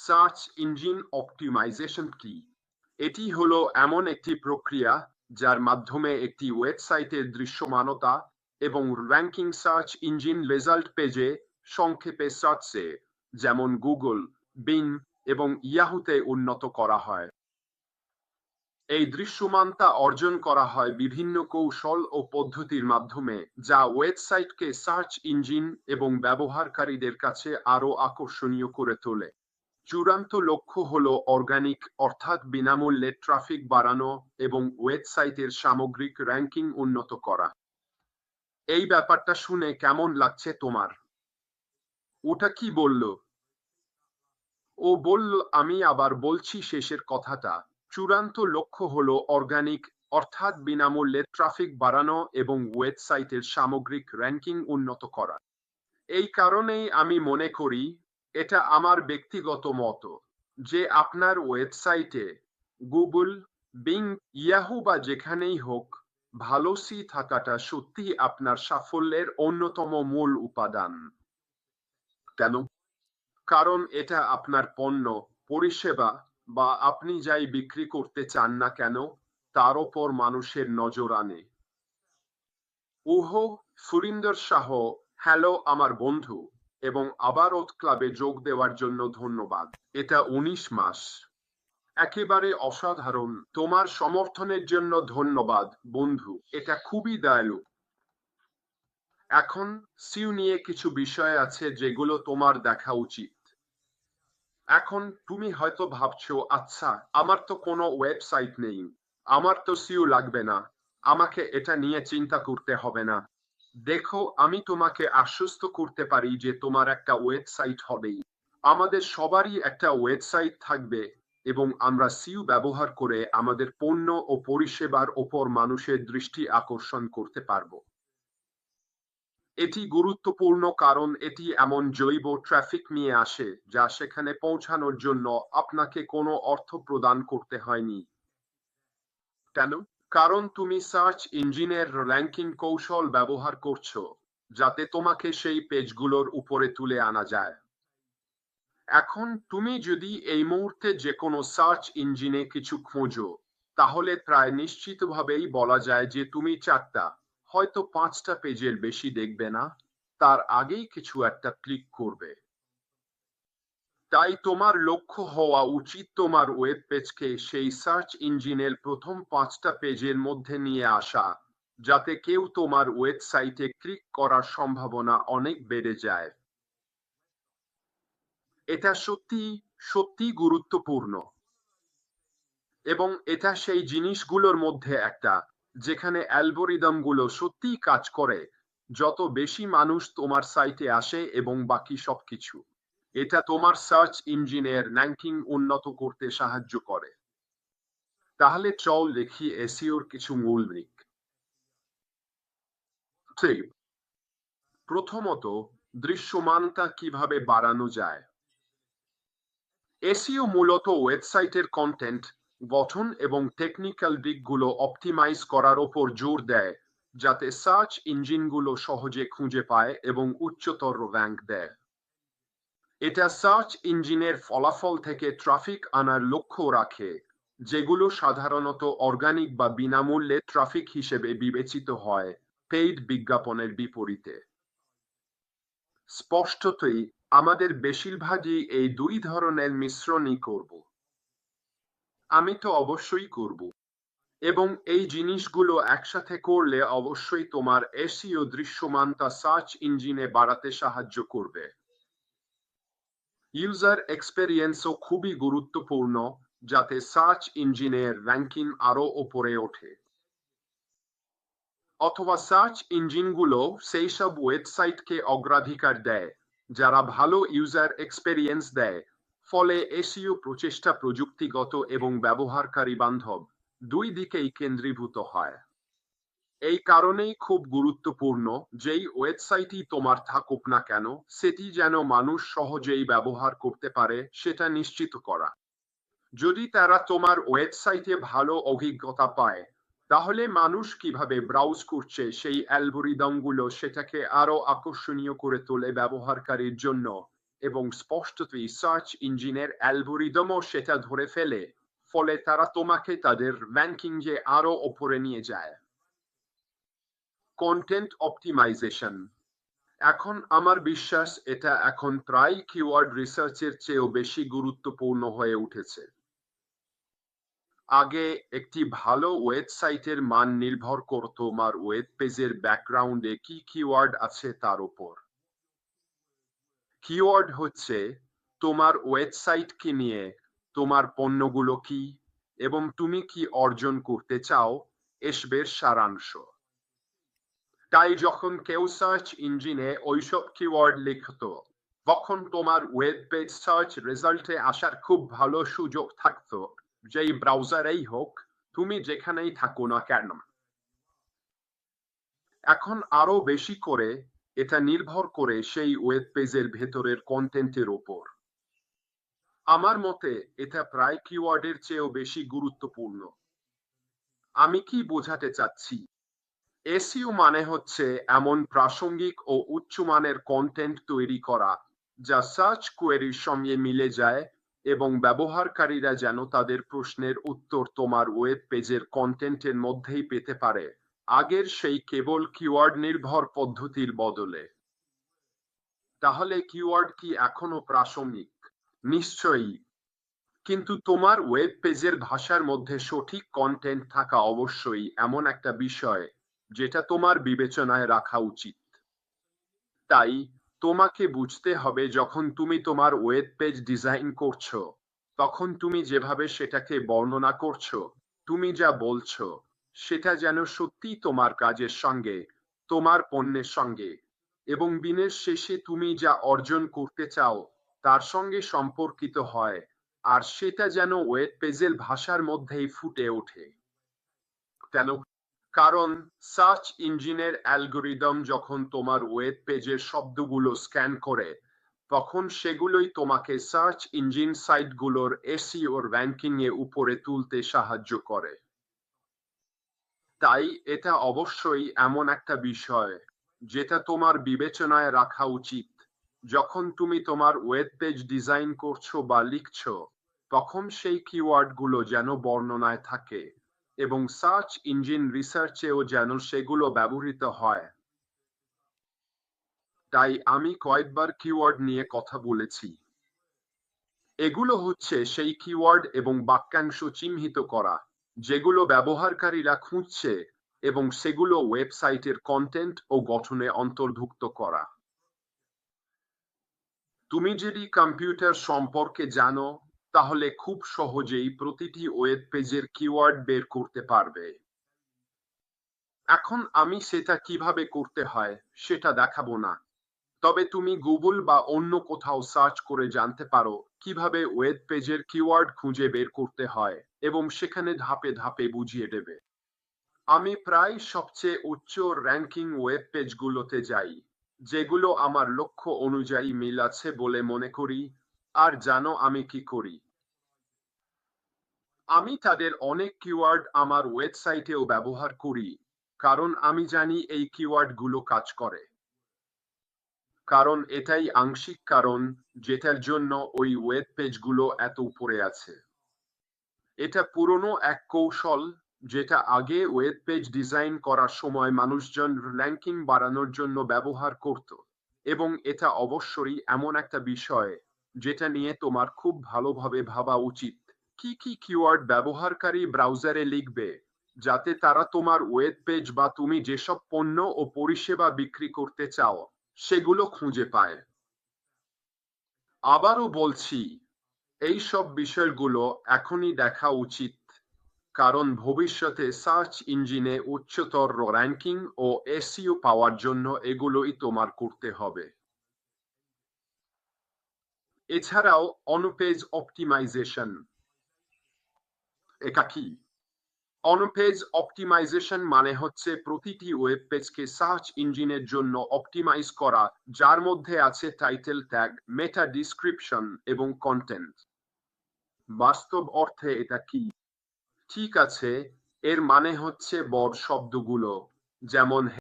Search engine optimisation কি? এটি হলো এমন একটি প্রক্রিয়া যার মাধ্যমে একটি ওয়েবসাইটের দৃশ্যমানতা এবং র্যাঙ্কিং সার্চ ইঞ্জিন রেজাল্ট পেজে, সংক্ষেপে সার্চে, যেমন গুগল, বিং এবং ইয়াহুতে উন্নত করা হয়। এই দৃশ্যমানতা অর্জন করা হয় বিভিন্ন কৌশল ও পদ্ধতির মাধ্যমে, যা ওয়েবসাইটকে সার্চ ইঞ্জিন এবং ব্যবহারকারীদের কাছে আরও আকর্ষণীয় করে তোলে। চূড়ান্ত লক্ষ্য হলো অর্গানিক অর্থাৎ বিনামূল্যে ট্রাফিক বাড়ানো এবং ওয়েবসাইটের সামগ্রিক র্যাঙ্কিং উন্নত করা। এই ব্যাপারটা শুনে কেমন লাগছে তোমার? ওটা কি বলল? ও বলল, আমি আবার বলছি শেষের কথাটা। চূড়ান্ত লক্ষ্য হলো অর্গানিক অর্থাৎ বিনামূল্যে ট্রাফিক বাড়ানো এবং ওয়েবসাইটের সামগ্রিক র্যাঙ্কিং উন্নত করা। এই কারণেই আমি মনে করি, এটা আমার ব্যক্তিগত মত, যে আপনার ওয়েবসাইটে গুগল, বিং, ইয়াহু বা যেখানেই হোক ভালো থাকাটা সত্যিই আপনার সাফল্যের অন্যতম মূল উপাদান। কেন? কারণ এটা আপনার পণ্য, পরিষেবা বা আপনি যাই বিক্রি করতে চান না কেন তার ওপর মানুষের নজর আনে। ওহো, সুরিন্দর শাহ, হ্যালো আমার বন্ধু, এবং আবারও ক্লাবে যোগ দেওয়ার জন্য ধন্যবাদ। এটা 19 মাস। একেবারে অসাধারণ। তোমার সমর্থনের জন্য ধন্যবাদ বন্ধু, এটা খুবই দয়ালু। এখন সিউ নিয়ে কিছু বিষয় আছে যেগুলো তোমার দেখা উচিত। এখন তুমি হয়তো ভাবছো, আচ্ছা, আমার তো কোনো ওয়েবসাইট নেই, আমার তো সিউ লাগবে না, আমাকে এটা নিয়ে চিন্তা করতে হবে না। দেখো, আমি তোমাকে আশ্বস্ত করতে পারি যে তোমার একটা ওয়েবসাইট হবেই। আমাদের সবারই একটা ওয়েবসাইট থাকবে এবং আমরা সিউ ব্যবহার করে আমাদের পণ্য ও পরিষেবার ওপর মানুষের দৃষ্টি আকর্ষণ করতে পারবো। এটি গুরুত্বপূর্ণ কারণ এটি এমন জৈব ট্রাফিক নিয়ে আসে যা সেখানে পৌঁছানোর জন্য আপনাকে কোনো অর্থ প্রদান করতে হয়নি। কেন? কারণ তুমি সার্চ ইঞ্জিনের র্যাঙ্কিং কৌশল ব্যবহার করছো যাতে তোমাকে সেই পেজগুলোর উপরে তুলে আনা যায়। এখন তুমি যদি এই মুহূর্তে যে কোনো সার্চ ইঞ্জিনে কিছু খোঁজো, তাহলে প্রায় নিশ্চিতভাবেই বলা যায় যে তুমি 4টা, হয়তো 5টা পেজের বেশি দেখবে না, তার আগেই কিছু একটা ক্লিক করবে। তাই তোমার লক্ষ্য হওয়া উচিত তোমার ওয়েব পেজকে সেই সার্চ ইঞ্জিনের প্রথম 5টা পেজের মধ্যে নিয়ে আসা, যাতে কেউ তোমার ওয়েবসাইটে ক্লিক করার সম্ভাবনা অনেক বেড়ে যায়। এটা সত্যি সত্যি গুরুত্বপূর্ণ, এবং এটা সেই জিনিসগুলোর মধ্যে একটা যেখানে অ্যালগরিদমগুলো সত্যিই কাজ করে। যত বেশি মানুষ তোমার সাইটে আসে এবং বাকি সবকিছু, এটা তোমার সার্চ ইঞ্জিনের র্যাঙ্কিং উন্নত করতে সাহায্য করে। তাহলে চল দেখি এসইওর কিছু মূল দিক। ঠিক, প্রথমত, দৃশ্যমানতা কিভাবে বাড়ানো যায়। এসইও মূলত ওয়েবসাইটের কন্টেন্ট, গঠন এবং টেকনিক্যাল দিকগুলো অপটিমাইজ করার ওপর জোর দেয়, যাতে সার্চ ইঞ্জিনগুলো সহজে খুঁজে পায় এবং উচ্চতর র্যাঙ্ক দেয়। এটা সার্চ ইঞ্জিনের ফলাফল থেকে ট্রাফিক আনার লক্ষ্য রাখে, যেগুলো সাধারণত অর্গানিক বা বিনামূল্যে ট্রাফিক হিসেবে বিবেচিত হয়, পেইড বিজ্ঞাপনের বিপরীতে। স্পষ্টতই আমাদের বেশিরভাগই এই দুই ধরনের মিশ্রণই করব। আমি তো অবশ্যই করব, এবং এই জিনিসগুলো একসাথে করলে অবশ্যই তোমার এসইও দৃশ্যমানতা সার্চ ইঞ্জিনে বাড়াতে সাহায্য করবে। ইউজার এক্সপেরিয়েন্সও খুবই গুরুত্বপূর্ণ, যাতে সার্চ ইঞ্জিনের র্যাঙ্কিং আরো উপরে ওঠে। অথবা সার্চ ইঞ্জিনগুলো সেই সব ওয়েবসাইটকে অগ্রাধিকার দেয় যারা ভালো ইউজার এক্সপেরিয়েন্স দেয়, ফলে এসইও প্রচেষ্টা প্রযুক্তিগত এবং ব্যবহারকারী বান্ধব দুই দিকেই কেন্দ্রীভূত হয়। এই কারণেই খুব গুরুত্বপূর্ণ, যেই ওয়েবসাইটই তোমার থাকুক না কেন সেটি যেন মানুষ সহজেই ব্যবহার করতে পারে সেটা নিশ্চিত করা। যদি তারা তোমার ওয়েবসাইটে ভালো অভিজ্ঞতা পায়, তাহলে মানুষ কিভাবে ব্রাউজ করছে সেই অ্যালগরিদমগুলো সেটাকে আরো আকর্ষণীয় করে তোলে ব্যবহারকারীর জন্য, এবং স্পষ্টতই সার্চ ইঞ্জিনের অ্যালগরিদমও সেটা ধরে ফেলে, ফলে তারা তোমাকে তাদের র্যাঙ্কিংয়ে আরো ওপরে নিয়ে যায়। Content optimisation. এখন আমার বিশ্বাস এটা এখন প্রায় কিওয়ার্ড রিসার্চের চেয়েও বেশি গুরুত্বপূর্ণ হয়ে উঠেছে। আগে একটি ভালো ওয়েবসাইটের মান নির্ভর করত তোমার ওয়েব পেজের ব্যাকগ্রাউন্ডে কি কিওয়ার্ড আছে তার উপর। কিওয়ার্ড হচ্ছে তোমার ওয়েবসাইটকে নিয়ে, তোমার পণ্যগুলো কি এবং তুমি কি অর্জন করতে চাও এসবের সারাংশ। তাই যখন কেউ সার্চ ইঞ্জিনে ওইসব কিওয়ার্ড লিখত, তখন তোমার ওয়েব পেজ সার্চ রেজাল্টে আসার খুব ভালো সুযোগ থাকতো, যেই ব্রাউজারেই হোক, তুমি যেখানেই থাকো না কেন। এখন আরো বেশি করে এটা নির্ভর করে সেই ওয়েব পেজের ভেতরের কন্টেন্টের উপর। আমার মতে এটা প্রায় কিওয়ার্ডের চেয়েও বেশি গুরুত্বপূর্ণ। আমি কি বোঝাতে চাচ্ছি? এসইও মানে হচ্ছে এমন প্রাসঙ্গিক ও উচ্চমানের কন্টেন্ট তৈরি করা যা সার্চ কোয়েরির সঙ্গে মিলে যায় এবং ব্যবহারকারীরা যেন তাদের প্রশ্নের উত্তর তোমার ওয়েব পেজের কন্টেন্টের মধ্যেই পেতে পারে, আগের সেই কেবল কিওয়ার্ড নির্ভর পদ্ধতির বদলে। তাহলে কিওয়ার্ড কি এখনো প্রাসঙ্গিক? নিশ্চয়ই, কিন্তু তোমার ওয়েব পেজের ভাষার মধ্যে সঠিক কন্টেন্ট থাকা অবশ্যই এমন একটা বিষয় যেটা তোমার বিবেচনায় রাখা উচিত। তাই তোমাকে বুঝতে হবে যখন তুমি তোমার ওয়েব পেজ ডিজাইন করছো, তখন তুমি যেভাবে সেটাকে বর্ণনা করছো, তুমি যা বলছো, সেটা যেন সত্যি তোমার কাজের সঙ্গে, তোমার পণ্যের সঙ্গে এবং দিনের শেষে তুমি যা অর্জন করতে চাও তার সঙ্গে সম্পর্কিত হয়, আর সেটা যেন ওয়েব পেজের ভাষার মধ্যেই ফুটে ওঠে। কেন? কারণ সার্চ ইঞ্জিনের অ্যালগরিদম যখন তোমার ওয়েব পেজের শব্দগুলো স্ক্যান করে, তখন সেগুলোই তোমাকে সার্চ ইঞ্জিন সাইটগুলোর এসইও র্যাঙ্কিং এ উপরে তুলতে সাহায্য করে। তাই এটা অবশ্যই এমন একটা বিষয় যেটা তোমার বিবেচনায় রাখা উচিত যখন তুমি তোমার ওয়েব পেজ ডিজাইন করছো বা লিখছো, তখন সেই কিওয়ার্ডগুলো যেন বর্ণনায় থাকে এবং সার্চ ইঞ্জিন রিসার্চেও যেন সেগুলো ব্যবহৃত হয়। তাই আমি কয়েকবার কিওয়ার্ড নিয়ে কথা বলেছি। এগুলো হচ্ছে সেই কিওয়ার্ড এবং বাক্যাংশ চিহ্নিত করা যেগুলো ব্যবহারকারীরা খুঁজছে এবং সেগুলো ওয়েবসাইটের কন্টেন্ট ও গঠনে অন্তর্ভুক্ত করা। তুমি যদি কম্পিউটার সম্পর্কে জানো, তাহলে খুব সহজেই প্রতিটি ওয়েব পেজের কিওয়ার্ড বের করতে পারবে। এখন আমি সেটা কিভাবে করতে হয় সেটা দেখাবো না, তবে তুমি গুগল বা অন্য কোথাও সার্চ করে জানতে পারো কিভাবে ওয়েব পেজের কিওয়ার্ড খুঁজে বের করতে হয় এবং সেখানে ধাপে ধাপে বুঝিয়ে দেবে। আমি প্রায় সবচেয়ে উচ্চ র্যাঙ্কিং ওয়েব পেজগুলোতে যাই, যেগুলো আমার লক্ষ্য অনুযায়ী মিল আছে বলে মনে করি। আর জানো আমি কি করি? আমি তাদের অনেক কিওয়ার্ড আমার ওয়েবসাইটেও ব্যবহার করি, কারণ আমি জানি এই কিওয়ার্ডগুলো কাজ করে। কারণ এটাই আংশিক কারণ যেটার জন্য ওই ওয়েব পেজগুলো এত উপরে আছে। এটা পুরনো এক কৌশল যেটা আগে ওয়েব পেজ ডিজাইন করার সময় মানুষজন র্যাঙ্কিং বাড়ানোর জন্য ব্যবহার করত, এবং এটা অবশ্যই এমন একটা বিষয় যেটা নিয়ে তোমার খুব ভালোভাবে ভাবা উচিত। কি কি কিওয়ার্ড ব্যবহারকারী ব্রাউজারে লিখবে যাতে তারা তোমার ওয়েব পেজ বা তুমি যেসব পণ্য ও পরিষেবা বিক্রি করতে চাও সেগুলো খুঁজে পায়। আবারও বলছি, এই সব বিষয়গুলো এখনই দেখা উচিত, কারণ ভবিষ্যতে সার্চ ইঞ্জিনে উচ্চতর র্যাঙ্কিং ও এসইও পাওয়ার জন্য এগুলোই তোমার করতে হবে। এছাড়াও অনপেজ অপটিমাইজেশন। এটা কি? অনপেজ অপটিমাইজেশন মানে হচ্ছে প্রতিটি ওয়েব পেজকে সার্চ ইঞ্জিনের জন্য অপটিমাইজ করা, যার মধ্যে আছে টাইটেল ট্যাগ, মেটা ডিসক্রিপশন এবং কন্টেন্ট। বাস্তব অর্থে এটা কি? ঠিক আছে, এর মানে হচ্ছে বড় শব্দগুলো যেমন